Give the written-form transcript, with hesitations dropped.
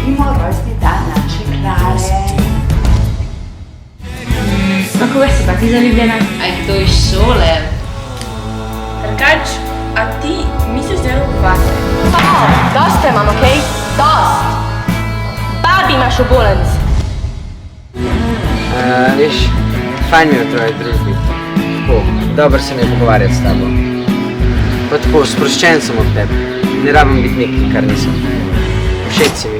slavimo rojstni dan naše Klare. Na koga si pa ti zaljubljena? Aj kdo iz šole? Trkač, a ti misliš zelo vase? Dost imam, okej? Dost! Babi imaš obolenc! Veš, fajn mi je v tvoji družbi. Tako, dobro se mi je pogovarjati s tabo. Pa tako, sproščen sem od tebe. Ne rabim biti nekaj, kar nisem. Všeč si mi.